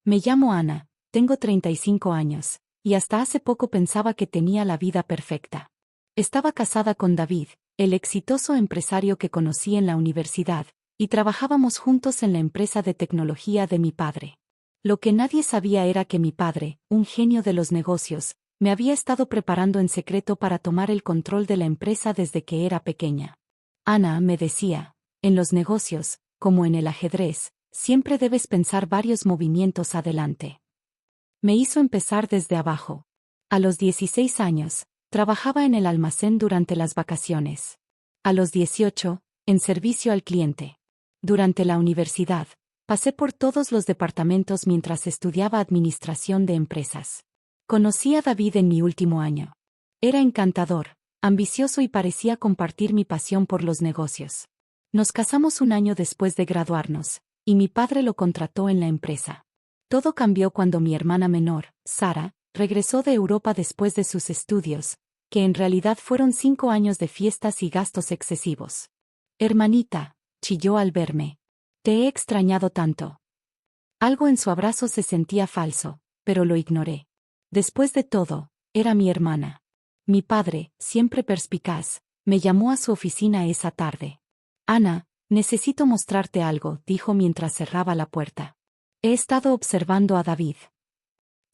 Me llamo Ana, tengo 35 años, y hasta hace poco pensaba que tenía la vida perfecta. Estaba casada con David, el exitoso empresario que conocí en la universidad, y trabajábamos juntos en la empresa de tecnología de mi padre. Lo que nadie sabía era que mi padre, un genio de los negocios, me había estado preparando en secreto para tomar el control de la empresa desde que era pequeña. Ana me decía, en los negocios, como en el ajedrez, siempre debes pensar varios movimientos adelante. Me hizo empezar desde abajo. A los 16 años, trabajaba en el almacén durante las vacaciones. A los 18, en servicio al cliente. Durante la universidad, pasé por todos los departamentos mientras estudiaba administración de empresas. Conocí a David en mi último año. Era encantador, ambicioso y parecía compartir mi pasión por los negocios. Nos casamos un año después de graduarnos, y mi padre lo contrató en la empresa. Todo cambió cuando mi hermana menor, Sara, regresó de Europa después de sus estudios, que en realidad fueron 5 años de fiestas y gastos excesivos. Hermanita, chilló al verme. Te he extrañado tanto. Algo en su abrazo se sentía falso, pero lo ignoré. Después de todo, era mi hermana. Mi padre, siempre perspicaz, me llamó a su oficina esa tarde. Ana, necesito mostrarte algo, dijo mientras cerraba la puerta. He estado observando a David.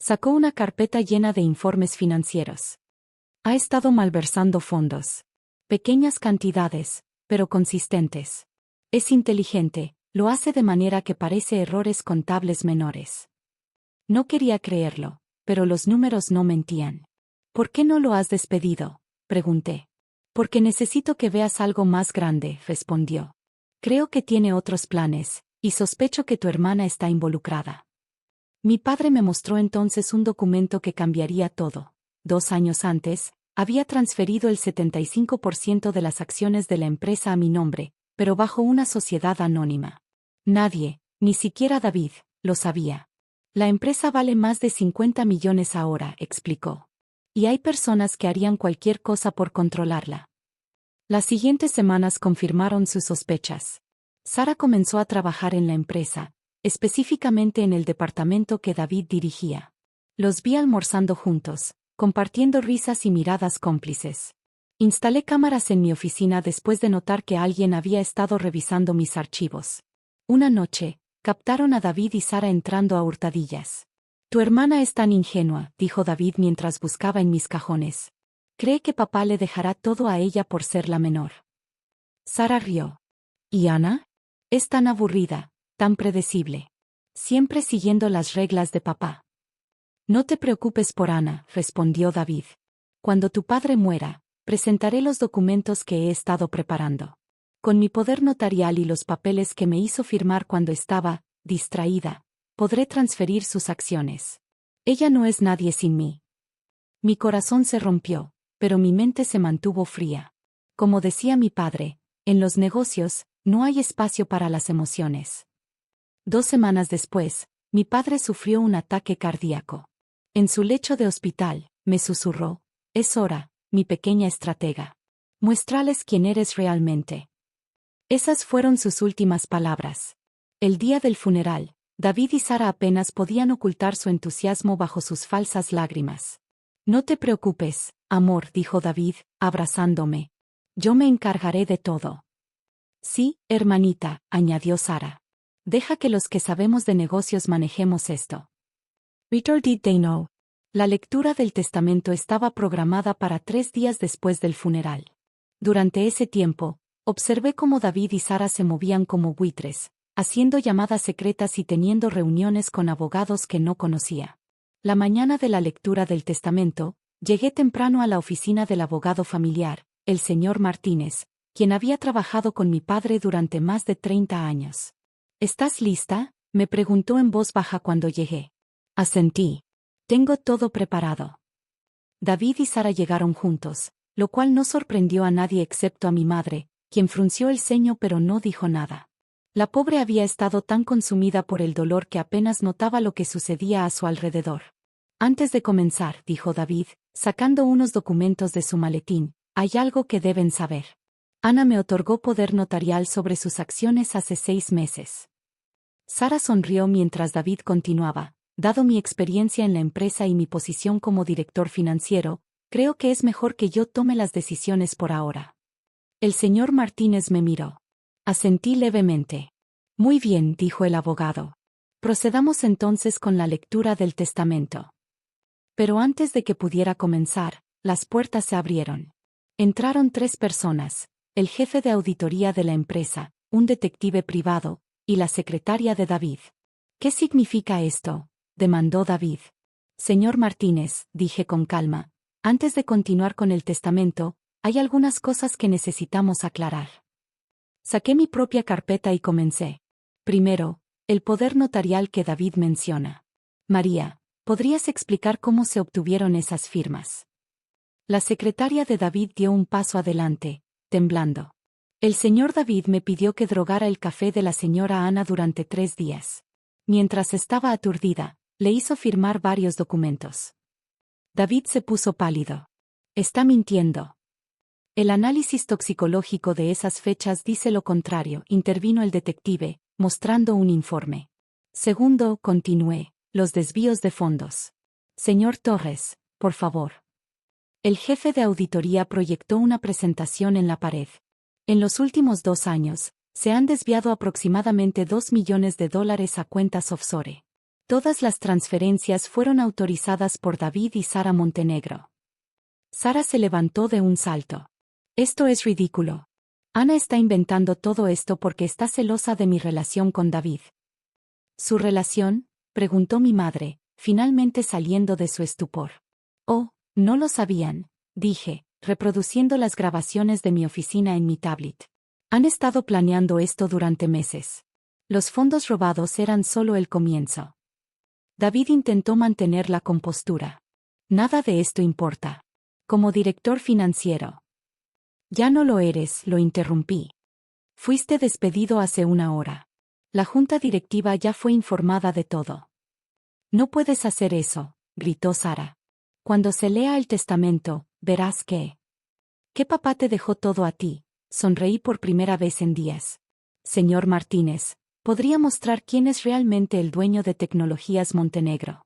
Sacó una carpeta llena de informes financieros. Ha estado malversando fondos. Pequeñas cantidades, pero consistentes. Es inteligente, lo hace de manera que parece errores contables menores. No quería creerlo, pero los números no mentían. ¿Por qué no lo has despedido?, pregunté. Porque necesito que veas algo más grande, respondió. Creo que tiene otros planes, y sospecho que tu hermana está involucrada. Mi padre me mostró entonces un documento que cambiaría todo. 2 años antes, había transferido el 75% de las acciones de la empresa a mi nombre, pero bajo una sociedad anónima. Nadie, ni siquiera David, lo sabía. La empresa vale más de 50 millones ahora, explicó. Y hay personas que harían cualquier cosa por controlarla. Las siguientes semanas confirmaron sus sospechas. Sara comenzó a trabajar en la empresa, específicamente en el departamento que David dirigía. Los vi almorzando juntos, compartiendo risas y miradas cómplices. Instalé cámaras en mi oficina después de notar que alguien había estado revisando mis archivos. Una noche, captaron a David y Sara entrando a hurtadillas. Tu hermana es tan ingenua, dijo David mientras buscaba en mis cajones. Cree que papá le dejará todo a ella por ser la menor. Sara rió. ¿Y Ana? Es tan aburrida, tan predecible. Siempre siguiendo las reglas de papá. No te preocupes por Ana, respondió David. Cuando tu padre muera, presentaré los documentos que he estado preparando. Con mi poder notarial y los papeles que me hizo firmar cuando estaba distraída, podré transferir sus acciones. Ella no es nadie sin mí. Mi corazón se rompió, pero mi mente se mantuvo fría. Como decía mi padre, en los negocios, no hay espacio para las emociones. 2 semanas después, mi padre sufrió un ataque cardíaco. En su lecho de hospital, me susurró, es hora, mi pequeña estratega. Muéstrales quién eres realmente. Esas fueron sus últimas palabras. El día del funeral, David y Sara apenas podían ocultar su entusiasmo bajo sus falsas lágrimas. No te preocupes, amor, dijo David, abrazándome. Yo me encargaré de todo. Sí, hermanita, añadió Sara. Deja que los que sabemos de negocios manejemos esto. Little did they know. La lectura del testamento estaba programada para 3 días después del funeral. Durante ese tiempo, observé cómo David y Sara se movían como buitres, haciendo llamadas secretas y teniendo reuniones con abogados que no conocía. La mañana de la lectura del testamento, llegué temprano a la oficina del abogado familiar, el señor Martínez, quien había trabajado con mi padre durante más de 30 años. ¿Estás lista?, me preguntó en voz baja cuando llegué. Asentí. Tengo todo preparado. David y Sara llegaron juntos, lo cual no sorprendió a nadie excepto a mi madre, quien frunció el ceño pero no dijo nada. La pobre había estado tan consumida por el dolor que apenas notaba lo que sucedía a su alrededor. Antes de comenzar, dijo David, sacando unos documentos de su maletín, hay algo que deben saber. Ana me otorgó poder notarial sobre sus acciones hace 6 meses. Sara sonrió mientras David continuaba. Dado mi experiencia en la empresa y mi posición como director financiero, creo que es mejor que yo tome las decisiones por ahora. El señor Martínez me miró. Asentí levemente. Muy bien, dijo el abogado. Procedamos entonces con la lectura del testamento. Pero antes de que pudiera comenzar, las puertas se abrieron. Entraron 3 personas, el jefe de auditoría de la empresa, un detective privado, y la secretaria de David. ¿Qué significa esto?, demandó David. Señor Martínez, dije con calma, antes de continuar con el testamento, hay algunas cosas que necesitamos aclarar. Saqué mi propia carpeta y comencé. Primero, el poder notarial que David menciona. María, ¿podrías explicar cómo se obtuvieron esas firmas? La secretaria de David dio un paso adelante, temblando. El señor David me pidió que drogara el café de la señora Ana durante 3 días. Mientras estaba aturdida, le hizo firmar varios documentos. David se puso pálido. Está mintiendo. El análisis toxicológico de esas fechas dice lo contrario, intervino el detective, mostrando un informe. Segundo, continué, los desvíos de fondos. Señor Torres, por favor. El jefe de auditoría proyectó una presentación en la pared. En los últimos 2 años, se han desviado aproximadamente $2 millones a cuentas offshore. Todas las transferencias fueron autorizadas por David y Sara Montenegro. Sara se levantó de un salto. Esto es ridículo. Ana está inventando todo esto porque está celosa de mi relación con David. ¿Su relación?, preguntó mi madre, finalmente saliendo de su estupor. Oh, no lo sabían, dije, reproduciendo las grabaciones de mi oficina en mi tablet. Han estado planeando esto durante meses. Los fondos robados eran solo el comienzo. David intentó mantener la compostura. Nada de esto importa. Como director financiero. Ya no lo eres, lo interrumpí. Fuiste despedido hace 1 hora. La junta directiva ya fue informada de todo. No puedes hacer eso, gritó Sara. Cuando se lea el testamento, verás que... ¿Qué papá te dejó todo a ti? Sonreí por primera vez en días. Señor Martínez, podría mostrar quién es realmente el dueño de Tecnologías Montenegro.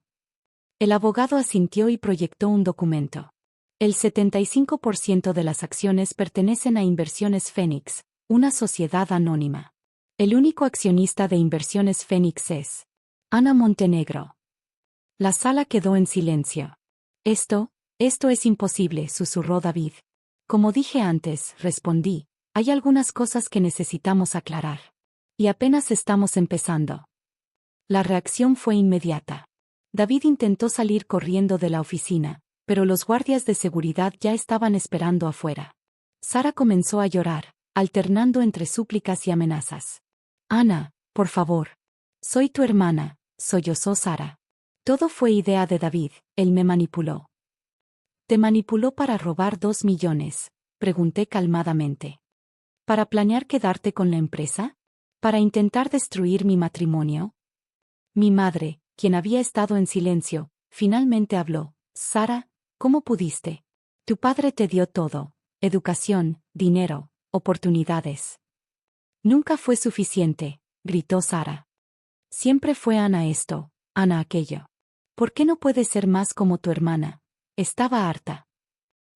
El abogado asintió y proyectó un documento. El 75% de las acciones pertenecen a Inversiones Fénix, una sociedad anónima. El único accionista de Inversiones Fénix es Ana Montenegro. La sala quedó en silencio. Esto es imposible, susurró David. Como dije antes, respondí, hay algunas cosas que necesitamos aclarar. Y apenas estamos empezando. La reacción fue inmediata. David intentó salir corriendo de la oficina, pero los guardias de seguridad ya estaban esperando afuera. Sara comenzó a llorar, alternando entre súplicas y amenazas. Ana, por favor. Soy tu hermana, sollozó Sara. Todo fue idea de David, él me manipuló. ¿Te manipuló para robar 2 millones? Pregunté calmadamente. ¿Para planear quedarte con la empresa? ¿Para intentar destruir mi matrimonio? Mi madre, quien había estado en silencio, finalmente habló. Sara, ¿cómo pudiste? Tu padre te dio todo, educación, dinero, oportunidades. Nunca fue suficiente, gritó Sara. Siempre fue Ana esto, Ana aquello. ¿Por qué no puedes ser más como tu hermana? Estaba harta.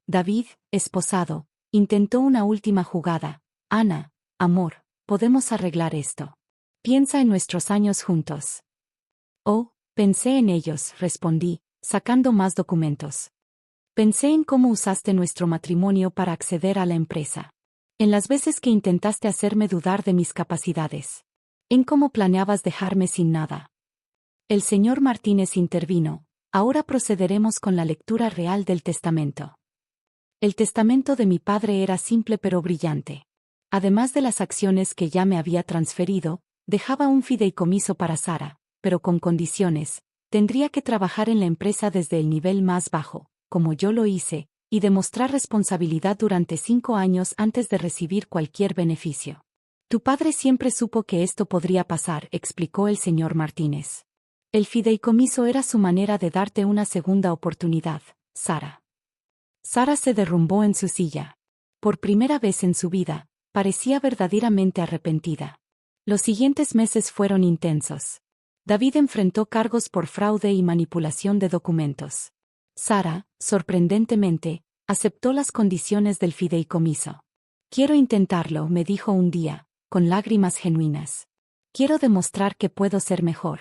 David, esposado, intentó una última jugada. Ana, amor, podemos arreglar esto. Piensa en nuestros años juntos. Oh, pensé en ellos, respondí, sacando más documentos. Pensé en cómo usaste nuestro matrimonio para acceder a la empresa. En las veces que intentaste hacerme dudar de mis capacidades. En cómo planeabas dejarme sin nada. El señor Martínez intervino. Ahora procederemos con la lectura real del testamento. El testamento de mi padre era simple pero brillante. Además de las acciones que ya me había transferido, dejaba un fideicomiso para Sara, pero con condiciones. Tendría que trabajar en la empresa desde el nivel más bajo, como yo lo hice, y demostrar responsabilidad durante 5 años antes de recibir cualquier beneficio. Tu padre siempre supo que esto podría pasar, explicó el señor Martínez. El fideicomiso era su manera de darte una segunda oportunidad, Sara. Sara se derrumbó en su silla. Por primera vez en su vida, parecía verdaderamente arrepentida. Los siguientes meses fueron intensos. David enfrentó cargos por fraude y manipulación de documentos. Sara, sorprendentemente, aceptó las condiciones del fideicomiso. Quiero intentarlo, me dijo un día, con lágrimas genuinas. Quiero demostrar que puedo ser mejor.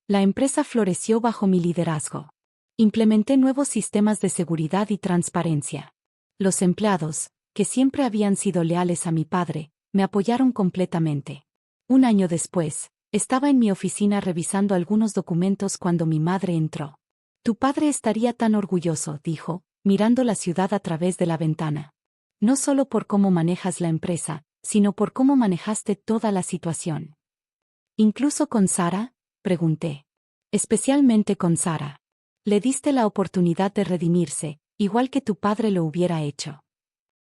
La empresa floreció bajo mi liderazgo. Implementé nuevos sistemas de seguridad y transparencia. Los empleados, que siempre habían sido leales a mi padre, me apoyaron completamente. Un año después, estaba en mi oficina revisando algunos documentos cuando mi madre entró. Tu padre estaría tan orgulloso, dijo, mirando la ciudad a través de la ventana. No solo por cómo manejas la empresa, sino por cómo manejaste toda la situación. ¿Incluso con Sara?, pregunté. Especialmente con Sara. Le diste la oportunidad de redimirse, igual que tu padre lo hubiera hecho.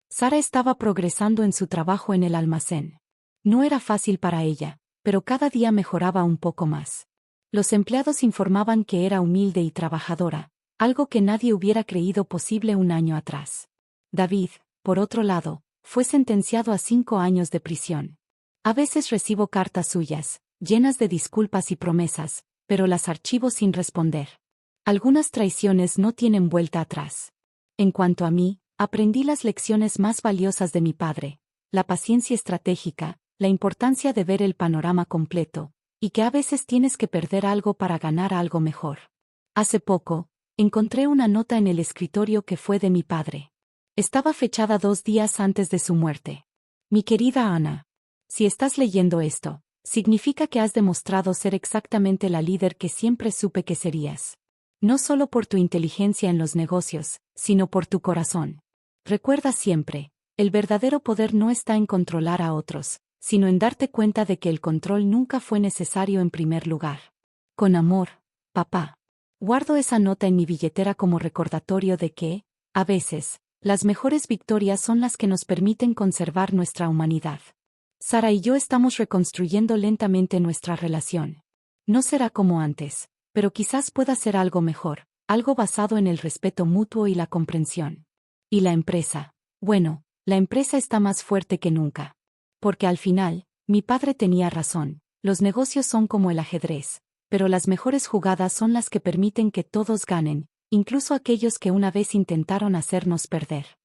Sara estaba progresando en su trabajo en el almacén. No era fácil para ella, pero cada día mejoraba un poco más. Los empleados informaban que era humilde y trabajadora, algo que nadie hubiera creído posible un año atrás. David, por otro lado, fue sentenciado a 5 años de prisión. A veces recibo cartas suyas, llenas de disculpas y promesas, pero las archivo sin responder. Algunas traiciones no tienen vuelta atrás. En cuanto a mí, aprendí las lecciones más valiosas de mi padre: la paciencia estratégica, la importancia de ver el panorama completo, y que a veces tienes que perder algo para ganar algo mejor. Hace poco, encontré una nota en el escritorio que fue de mi padre. Estaba fechada 2 días antes de su muerte. Mi querida Ana, si estás leyendo esto, significa que has demostrado ser exactamente la líder que siempre supe que serías. No solo por tu inteligencia en los negocios, sino por tu corazón. Recuerda siempre, el verdadero poder no está en controlar a otros, sino en darte cuenta de que el control nunca fue necesario en primer lugar. Con amor, papá. Guardo esa nota en mi billetera como recordatorio de que, a veces, las mejores victorias son las que nos permiten conservar nuestra humanidad. Sara y yo estamos reconstruyendo lentamente nuestra relación. No será como antes, pero quizás pueda ser algo mejor, algo basado en el respeto mutuo y la comprensión. Y la empresa. Bueno, la empresa está más fuerte que nunca. Porque al final, mi padre tenía razón, los negocios son como el ajedrez, pero las mejores jugadas son las que permiten que todos ganen, incluso aquellos que una vez intentaron hacernos perder.